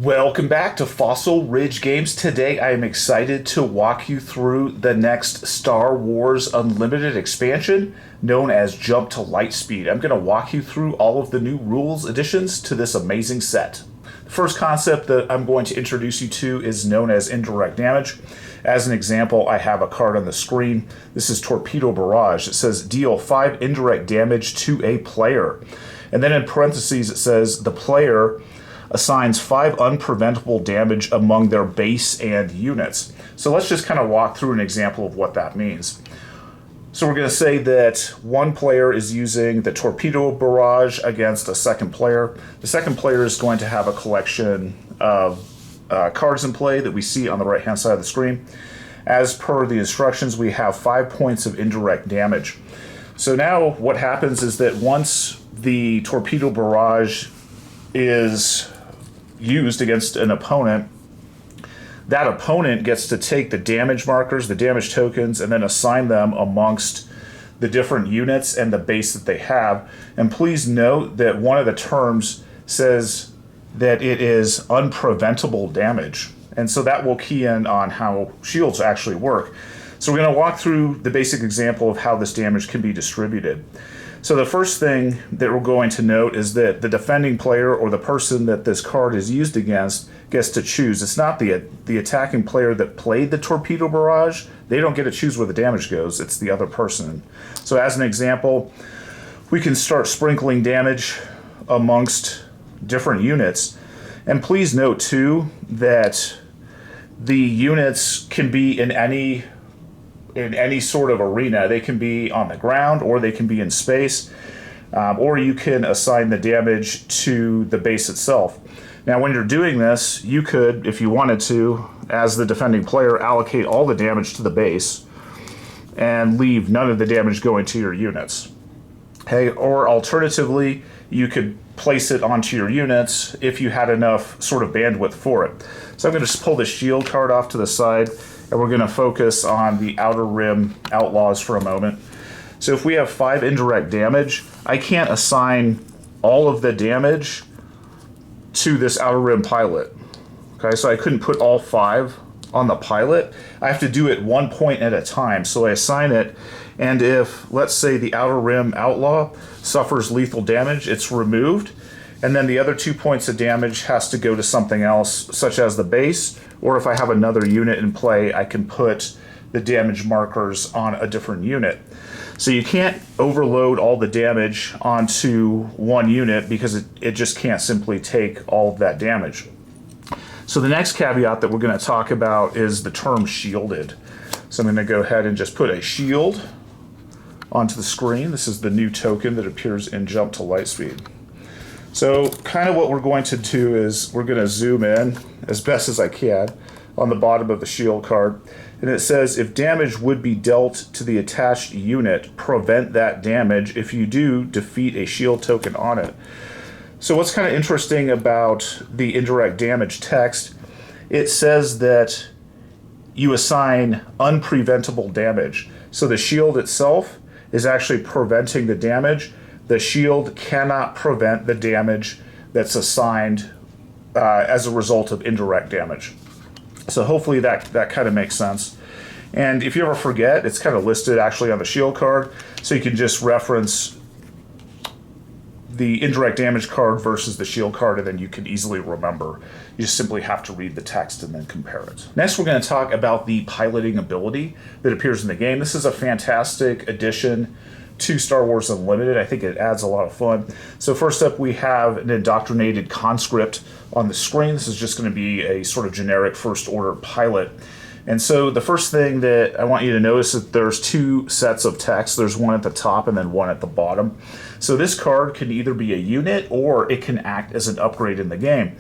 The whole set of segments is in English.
Welcome back to Fossil Ridge Games. Today I am excited to walk you through the next Star Wars Unlimited expansion known as Jump to Lightspeed. I'm going to walk you through all of the new rules additions to this amazing set. The first concept that I'm going to introduce you to is known as indirect damage. As an example, I have a card on the screen. This is Torpedo Barrage. It says deal 5 indirect damage to a player. And then in parentheses it says the player assigns 5 unpreventable damage among their base and units. So let's just kind of walk through an example of what that means. So we're going to say that one player is using the Torpedo Barrage against a second player. The second player is going to have a collection of cards in play that we see on the right hand side of the screen. As per the instructions, we have 5 points of indirect damage. So now what happens is that once the Torpedo Barrage is used against an opponent, that opponent gets to take the damage markers, the damage tokens, and then assign them amongst the different units and the base that they have. And please note that one of the terms says that it is unpreventable damage. And so that will key in on how shields actually work. So we're going to walk through the basic example of how this damage can be distributed. So the first thing that we're going to note is that the defending player or the person that this card is used against gets to choose. It's not the attacking player that played the Torpedo Barrage. They don't get to choose where the damage goes. It's the other person. So as an example, we can start sprinkling damage amongst different units. And please note too that the units can be in any sort of arena. They can be on the ground or they can be in space, or you can assign the damage to the base itself. Now when you're doing this, you could, if you wanted to, as the defending player, allocate all the damage to the base and leave none of the damage going to your units. Okay, or alternatively, you could place it onto your units if you had enough sort of bandwidth for it. So I'm going to just pull the shield card off to the side, and we're going to focus on the Outer Rim Outlaws for a moment. So if we have 5 indirect damage, I can't assign all of the damage to this Outer Rim pilot. Okay, so I couldn't put all 5 on the pilot. I have to do it 1 point at a time. So I assign it, and if, let's say, the Outer Rim Outlaw suffers lethal damage, it's removed, and then the other 2 points of damage has to go to something else, such as the base, or if I have another unit in play, I can put the damage markers on a different unit. So you can't overload all the damage onto one unit because it just can't simply take all of that damage. So the next caveat that we're going to talk about is the term shielded. So I'm going to go ahead and just put a shield onto the screen. This is the new token that appears in Jump to Lightspeed. So kind of what we're going to do is we're going to zoom in as best as I can on the bottom of the shield card. And it says if damage would be dealt to the attached unit, prevent that damage. If you do, defeat a shield token on it. So what's kind of interesting about the indirect damage text, it says that you assign unpreventable damage. So the shield itself is actually preventing the damage. The shield cannot prevent the damage that's assigned as a result of indirect damage. So hopefully that kind of makes sense. And if you ever forget, it's kind of listed actually on the shield card, so you can just reference the indirect damage card versus the shield card, and then you can easily remember. You just simply have to read the text and then compare it. Next, we're going to talk about the piloting ability that appears in the game. This is a fantastic addition to Star Wars Unlimited. I think it adds a lot of fun. So first up, we have an indoctrinated conscript on the screen. This is just going to be a sort of generic first order pilot. And so the first thing that I want you to notice is that there's 2 sets of text. There's one at the top and then one at the bottom. So this card can either be a unit or it can act as an upgrade in the game.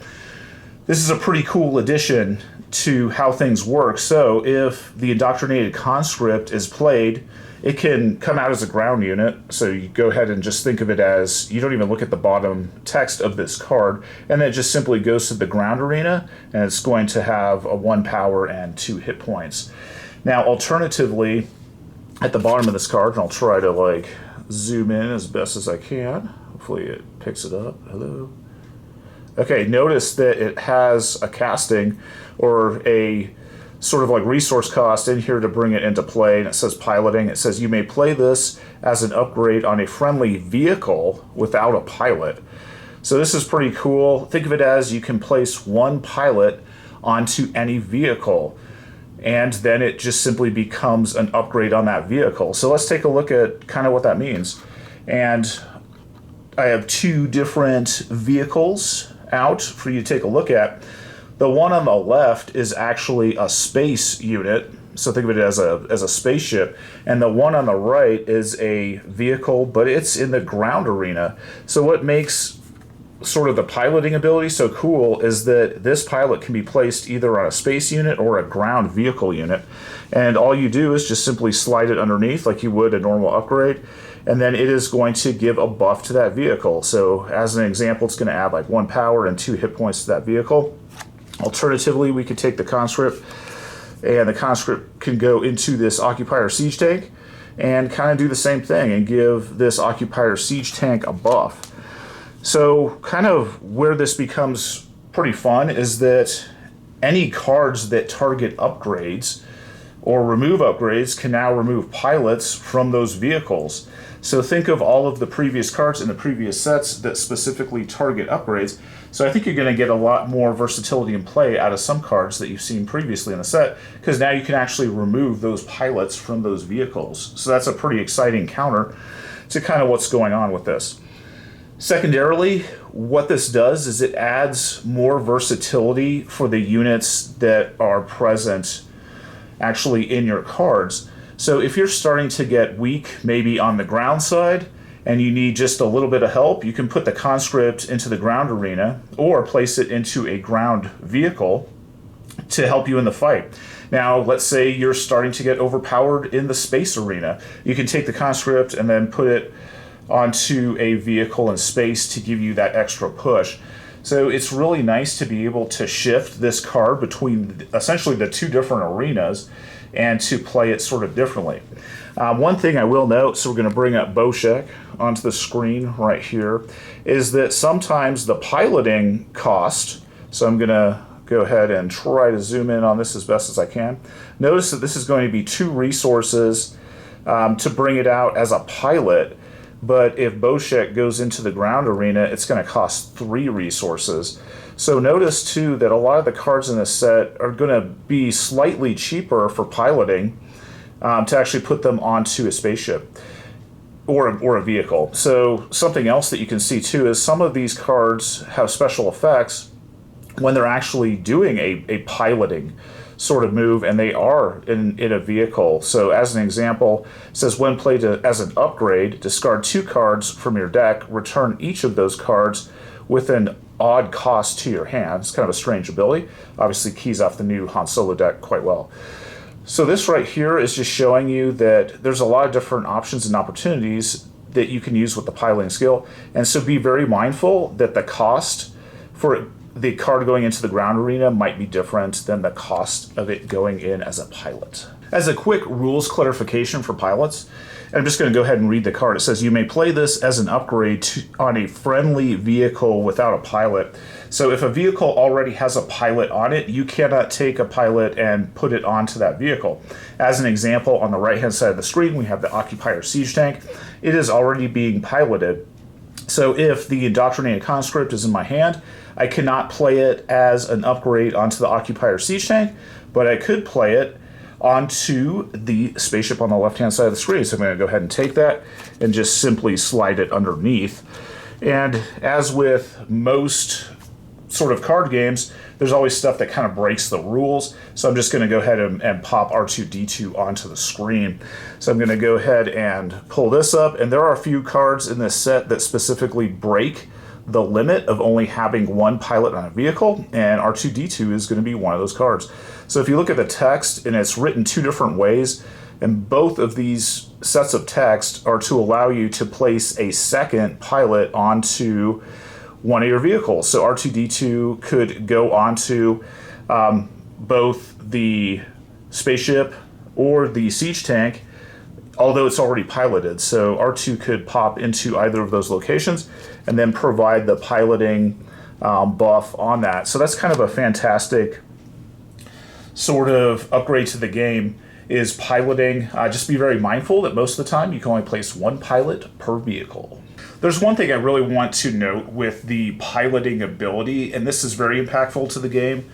This is a pretty cool addition to how things work. So if the indoctrinated conscript is played, it can come out as a ground unit, so you go ahead and just think of it as, you don't even look at the bottom text of this card, and it just simply goes to the ground arena, and it's going to have a 1 power and 2 hit points. Now, alternatively, at the bottom of this card, and I'll try to zoom in as best as I can. Hopefully it picks it up. Hello. Okay, notice that it has a casting or a sort of like resource cost in here to bring it into play, and it says piloting. It says you may play this as an upgrade on a friendly vehicle without a pilot. So this is pretty cool. Think of it as you can place one pilot onto any vehicle, and then it just simply becomes an upgrade on that vehicle. So let's take a look at kind of what that means. And I have two different vehicles out for you to take a look at. The one on the left is actually a space unit, so think of it as a spaceship, and the one on the right is a vehicle, but it's in the ground arena. So what makes sort of the piloting ability so cool is that this pilot can be placed either on a space unit or a ground vehicle unit, and all you do is just simply slide it underneath like you would a normal upgrade, and then it is going to give a buff to that vehicle. So as an example, it's going to add like 1 power and 2 hit points to that vehicle. Alternatively, we could take the conscript, and the conscript can go into this occupier siege tank and kind of do the same thing and give this occupier siege tank a buff. So kind of where this becomes pretty fun is that any cards that target upgrades or remove upgrades can now remove pilots from those vehicles. So think of all of the previous cards in the previous sets that specifically target upgrades. So I think you're going to get a lot more versatility in play out of some cards that you've seen previously in the set, because now you can actually remove those pilots from those vehicles. So that's a pretty exciting counter to kind of what's going on with this. Secondarily, what this does is it adds more versatility for the units that are present actually in your cards. So if you're starting to get weak maybe on the ground side and you need just a little bit of help, you can put the conscript into the ground arena or place it into a ground vehicle to help you in the fight. Now, let's say you're starting to get overpowered in the space arena. You can take the conscript and then put it onto a vehicle in space to give you that extra push. So it's really nice to be able to shift this card between essentially the two different arenas and to play it sort of differently. One thing I will note, so we're going to bring up Boshek onto the screen right here, is that sometimes the piloting cost, so I'm going to go ahead and try to zoom in on this as best as I can. Notice that this is going to be 2 resources to bring it out as a pilot. But if Boshek goes into the ground arena, it's going to cost 3 resources. So notice too that a lot of the cards in this set are going to be slightly cheaper for piloting to actually put them onto a spaceship or a vehicle. So something else that you can see too is some of these cards have special effects when they're actually doing a piloting sort of move, and they are in a vehicle. So as an example, it says when played as an upgrade, discard 2 cards from your deck, return each of those cards with an odd cost to your hand. It's kind of a strange ability. Obviously keys off the new Han Solo deck quite well. So this right here is just showing you that there's a lot of different options and opportunities that you can use with the piloting skill. And so be very mindful that the cost for the card going into the ground arena might be different than the cost of it going in as a pilot. As a quick rules clarification for pilots, and I'm just going to go ahead and read the card. It says you may play this as an upgrade on a friendly vehicle without a pilot. So if a vehicle already has a pilot on it, you cannot take a pilot and put it onto that vehicle. As an example, on the right hand side of the screen, we have the Occupier Siege Tank. It is already being piloted. So if the Indoctrinated Conscript is in my hand, I cannot play it as an upgrade onto the Occupier Siege Tank, but I could play it onto the spaceship on the left-hand side of the screen. So I'm going to go ahead and take that and just simply slide it underneath. And as with most sort of card games, there's always stuff that kind of breaks the rules. So I'm just going to go ahead and pop R2-D2 onto the screen. So I'm going to go ahead and pull this up. And there are a few cards in this set that specifically break the limit of only having 1 pilot on a vehicle, and R2-D2 is going to be one of those cards. So if you look at the text, and it's written 2 different ways, and both of these sets of text are to allow you to place a second pilot onto one of your vehicles. So R2-D2 could go onto both the spaceship or the siege tank, although it's already piloted. So R2 could pop into either of those locations and then provide the piloting buff on that. So that's kind of a fantastic sort of upgrade to the game, is piloting. Just be very mindful that most of the time you can only place one pilot per vehicle. There's one thing I really want to note with the piloting ability, and this is very impactful to the game,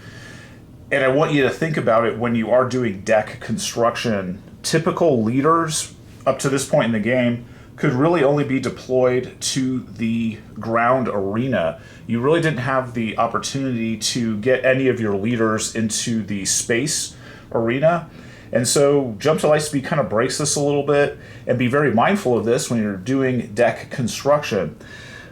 and I want you to think about it when you are doing deck construction. Typical leaders up to this point in the game could really only be deployed to the ground arena. You really didn't have the opportunity to get any of your leaders into the space arena. And so Jump to Lightspeed kind of breaks this a little bit, and be very mindful of this when you're doing deck construction.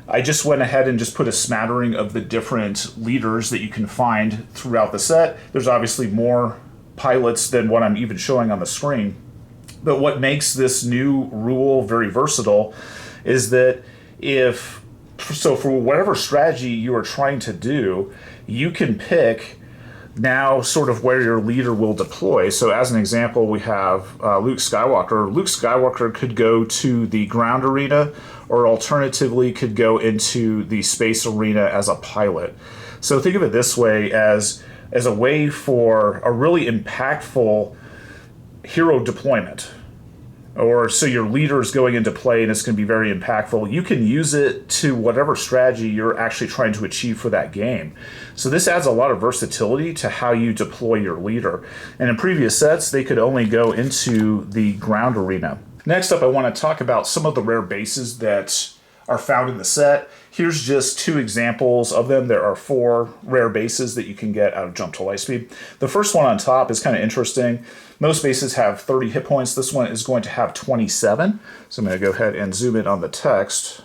I just went ahead and just put a smattering of the different leaders that you can find throughout the set. There's obviously more pilots than what I'm even showing on the screen. But what makes this new rule very versatile is that for whatever strategy you are trying to do, you can pick now sort of where your leader will deploy. So as an example, we have Luke Skywalker. Luke Skywalker could go to the ground arena, or alternatively could go into the space arena as a pilot. So think of it this way, as a way for a really impactful hero deployment. Or so your leader is going into play and it's going to be very impactful. You can use it to whatever strategy you're actually trying to achieve for that game. So this adds a lot of versatility to how you deploy your leader. And in previous sets, they could only go into the ground arena. Next up, I want to talk about some of the rare bases that are found in the set. Here's just 2 examples of them. There are 4 rare bases that you can get out of Jump to Lightspeed. The first one on top is kind of interesting. Most bases have 30 hit points. This one is going to have 27. So I'm going to go ahead and zoom in on the text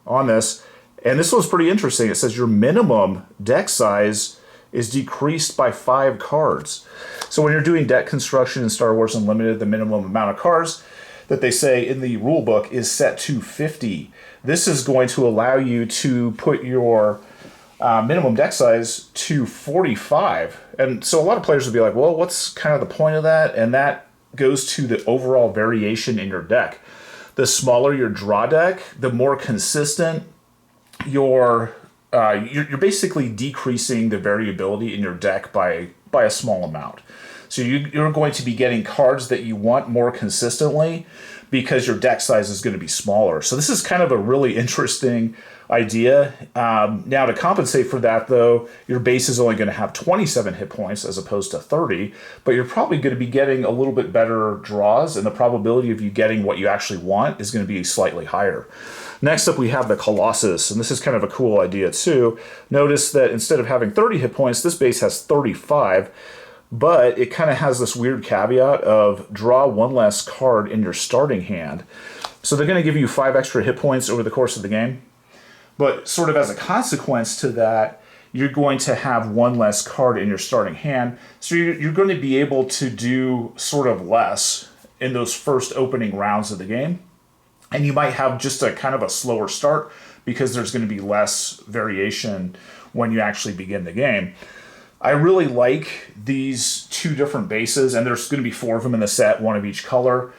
on this. And this one's pretty interesting. It says your minimum deck size is decreased by 5 cards. So when you're doing deck construction in Star Wars Unlimited, the minimum amount of cards that they say in the rule book is set to 50. This is going to allow you to put your minimum deck size to 45. And so a lot of players would be like, well, what's kind of the point of that? And that goes to the overall variation in your deck. The smaller your draw deck, the more consistent you're basically decreasing the variability in your deck by a small amount. So you're going to be getting cards that you want more consistently because your deck size is going to be smaller. So this is kind of a really interesting idea. Now, to compensate for that, though, your base is only going to have 27 hit points as opposed to 30, but you're probably going to be getting a little bit better draws, and the probability of you getting what you actually want is going to be slightly higher. Next up, we have the Colossus, and this is kind of a cool idea, too. Notice that instead of having 30 hit points, this base has 35, but it kind of has this weird caveat of draw 1 less card in your starting hand. So they're going to give you 5 extra hit points over the course of the game. But sort of as a consequence to that, you're going to have 1 less card in your starting hand. So you're going to be able to do sort of less in those first opening rounds of the game. And you might have just a kind of a slower start because there's going to be less variation when you actually begin the game. I really like these 2 different bases, and there's going to be 4 of them in the set, 1 of each color,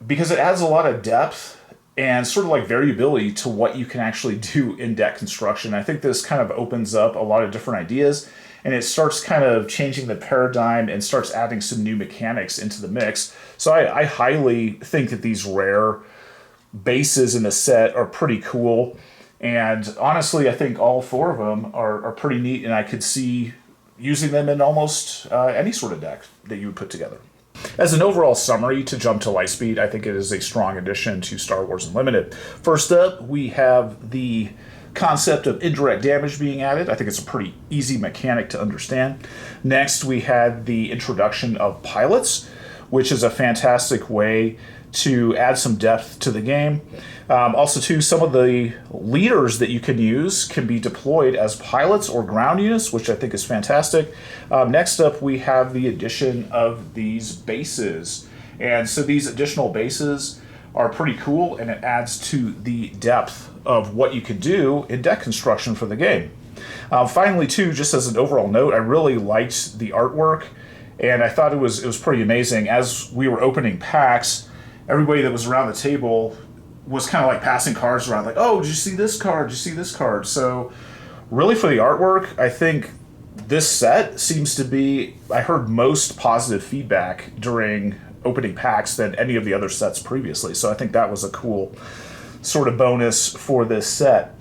because it adds a lot of depth and sort of like variability to what you can actually do in deck construction. I think this kind of opens up a lot of different ideas, and it starts kind of changing the paradigm and starts adding some new mechanics into the mix. So I highly think that these rare bases in the set are pretty cool. And honestly, I think all 4 of them are pretty neat, and I could see using them in almost any sort of deck that you would put together. As an overall summary to Jump to Lightspeed, I think it is a strong addition to Star Wars Unlimited. First up, we have the concept of indirect damage being added. I think it's a pretty easy mechanic to understand. Next, we had the introduction of pilots, which is a fantastic way to add some depth to the game. Also, too, some of the leaders that you can use can be deployed as pilots or ground units, which I think is fantastic. Next up, we have the addition of these bases. And so these additional bases are pretty cool, and it adds to the depth of what you can do in deck construction for the game. Finally, too, just as an overall note, I really liked the artwork, and I thought it was pretty amazing. As we were opening packs, everybody that was around the table was kind of like passing cards around, like, oh, did you see this card? Did you see this card? So Really, for the artwork, I think this set seems to be. I heard most positive feedback during opening packs than any of the other sets previously. So I think that was a cool sort of bonus for this set.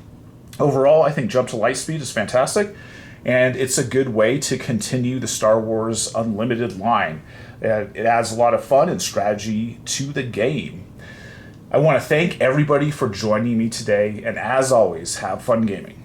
Overall, I think Jump to Lightspeed is fantastic, and it's a good way to continue the Star Wars Unlimited line. It adds a lot of fun and strategy to the game. I want to thank everybody for joining me today, and as always, have fun gaming.